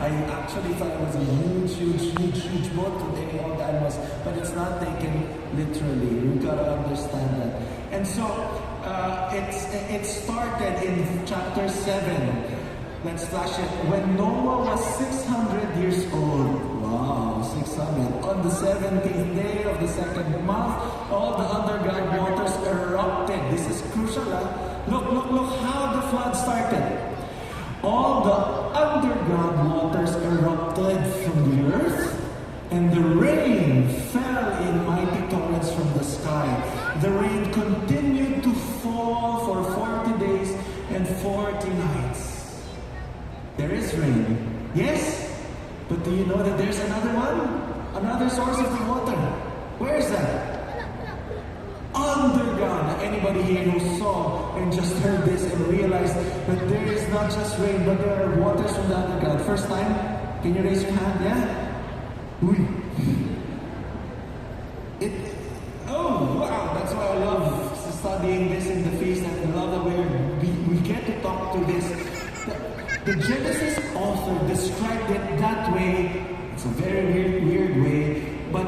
I actually thought it was a huge boat containing all the animals, but it's not taken literally. We've got to understand that. And so, it started in chapter 7. Let's flash it. When Noah was 600 years old. Wow, 600. On the 17th day of the second month, all the underground waters erupted. This is crucial, huh? Look how the flood started. All the underground waters erupted from the earth, and the rain fell in mighty torrents from the sky. The rain continued to fall for 40 days and 40 nights. There is rain, yes? But do you know that there's another one? Another source of the water. Where is that? Underground. Anybody here who saw and just heard this and realized that there is not just rain, but there are waters from the underground? First time? Can you raise your hand? Yeah? Oh, wow. That's why I love studying this in the feast. I love that we get to talk to this. The Genesis author described it that way. It's a very weird way. But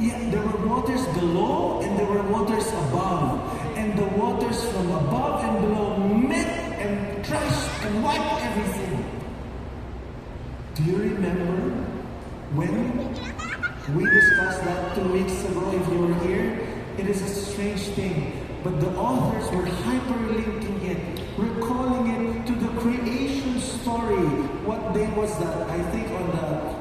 yeah, there were waters below and there were waters above. And the waters from above and below met and crashed and wiped everything. Do you remember when we discussed that 2 weeks ago, if you were here? It is a strange thing. But the authors were hyperlinking it, recalling it to the creation story. What day was that? I think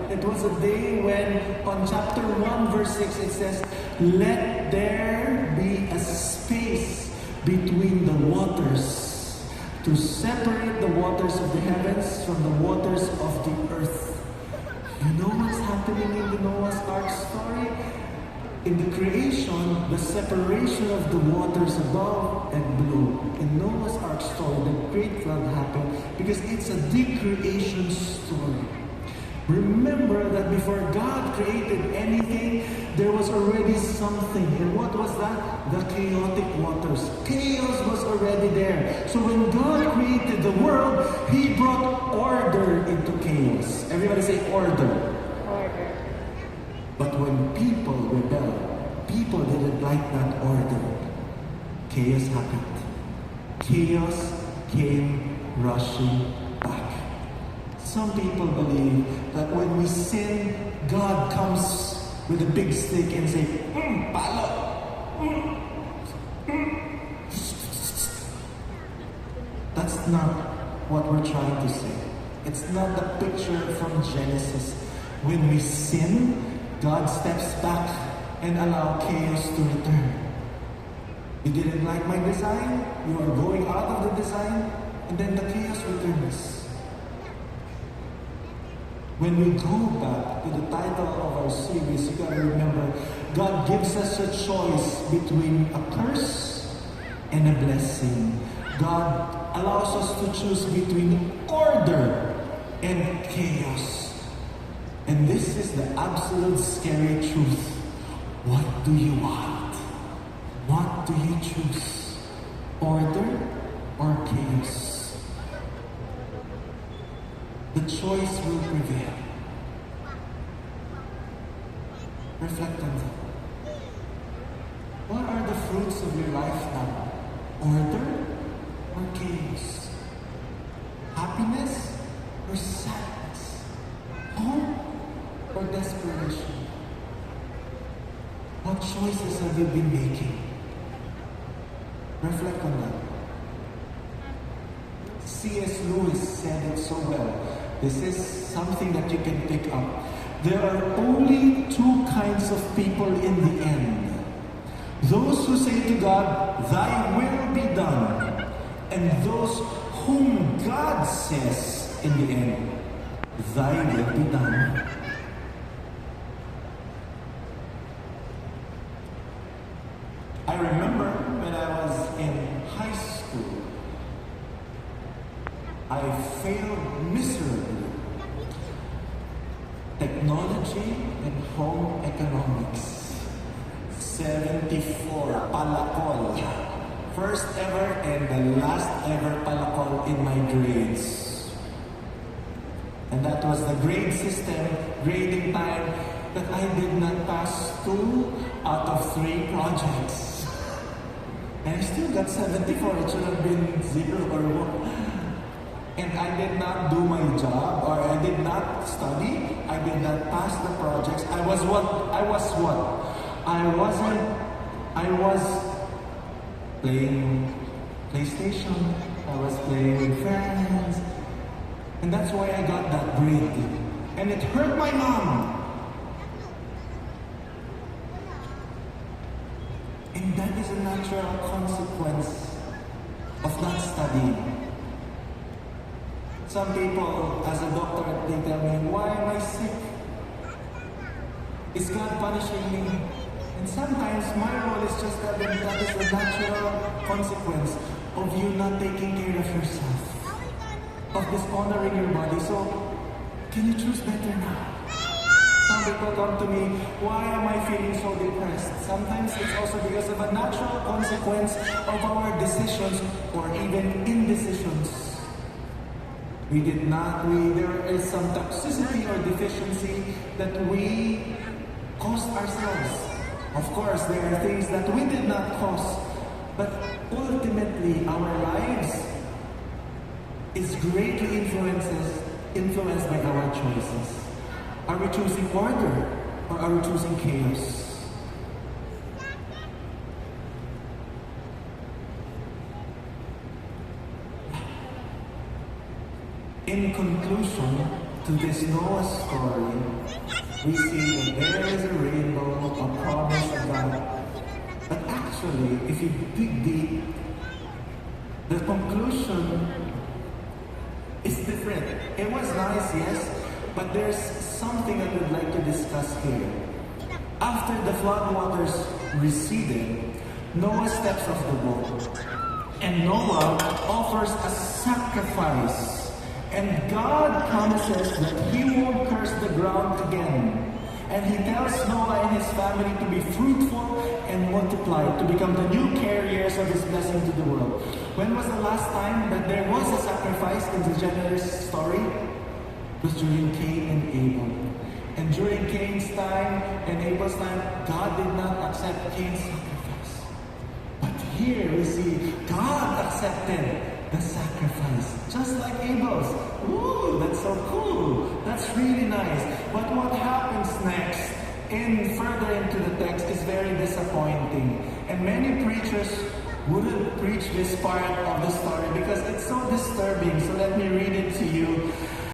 it was a day when on chapter 1 verse 6 it says, let there be a space between the waters to separate the waters of the heavens from the waters of the earth. You know what's happening in the Noah's Ark story? In the creation, the separation of the waters above and below. In Noah's Ark story, the great flood happened because it's a decreation story. Remember that before God created anything, there was already something. And what was that? The chaotic waters. Chaos was already there. So when God created the world, He brought order into chaos. Everybody say order. But when people rebelled, people didn't like that order. Chaos happened. Chaos came rushing back. Some people believe that when we sin, God comes with a big stick and say, palo. That's not what we're trying to say. It's not the picture from Genesis. When we sin, God steps back and allows chaos to return. You didn't like my design, you are going out of the design, and then the chaos returns. When we go back to the title of our series, you gotta remember, God gives us a choice between a curse and a blessing. God allows us to choose between order and chaos. And this is the absolute scary truth. What do you want? What do you choose? Order or chaos? The choice will prevail. Reflect on that. What are the fruits of your life now? Order or chaos? Happiness or sadness? Hope or desperation? What choices have you been making? Reflect on that. C.S. Lewis said it so well. This is something that you can pick up. There are only two kinds of people in the end. Those who say to God, thy will be done. And those whom God says in the end, thy will be done. I remember when I was in high school, I failed miserably. Technology and home economics. 74 palakol. First ever and the last ever palakol in my grades. And that was the grade system, grading time, that I did not pass 2 out of 3 projects. And I still got 74. It should have been 0 or 1. And I did not do my job, or I did not study. I did not pass the projects. I was playing PlayStation. I was playing with friends. And that's why I got that grade. And it hurt my mom. And that is a natural consequence of not studying. Some people, as a doctor, they tell me, why am I sick? Is God punishing me? And sometimes my role is just that that is a natural consequence of you not taking care of yourself, of dishonoring your body. So, can you choose better now? Some people come to me, why am I feeling so depressed? Sometimes it's also because of a natural consequence of our decisions or even indecisions. There is some toxicity or deficiency that we caused ourselves. Of course, there are things that we did not cause, but ultimately our lives is greatly influenced by our choices. Are we choosing order or are we choosing chaos? In conclusion to this Noah story, we see that there is a rainbow, a promise of God. But actually, if you dig deep, the conclusion is different. It was nice, yes, but there's something I would like to discuss here. After the floodwaters receded, Noah steps off the boat, and Noah offers a sacrifice. And God promises that He won't curse the ground again. And He tells Noah and his family to be fruitful and multiply, to become the new carriers of His blessing to the world. When was the last time that there was a sacrifice in the Genesis story? It was during Cain and Abel. And during Cain's time and Abel's time, God did not accept Cain's sacrifice. But here we see God accepted the sacrifice, just like Abel's. Ooh, that's so cool. That's really nice. But what happens next, further into the text, is very disappointing. And many preachers wouldn't preach this part of the story because it's so disturbing. So let me read it to you.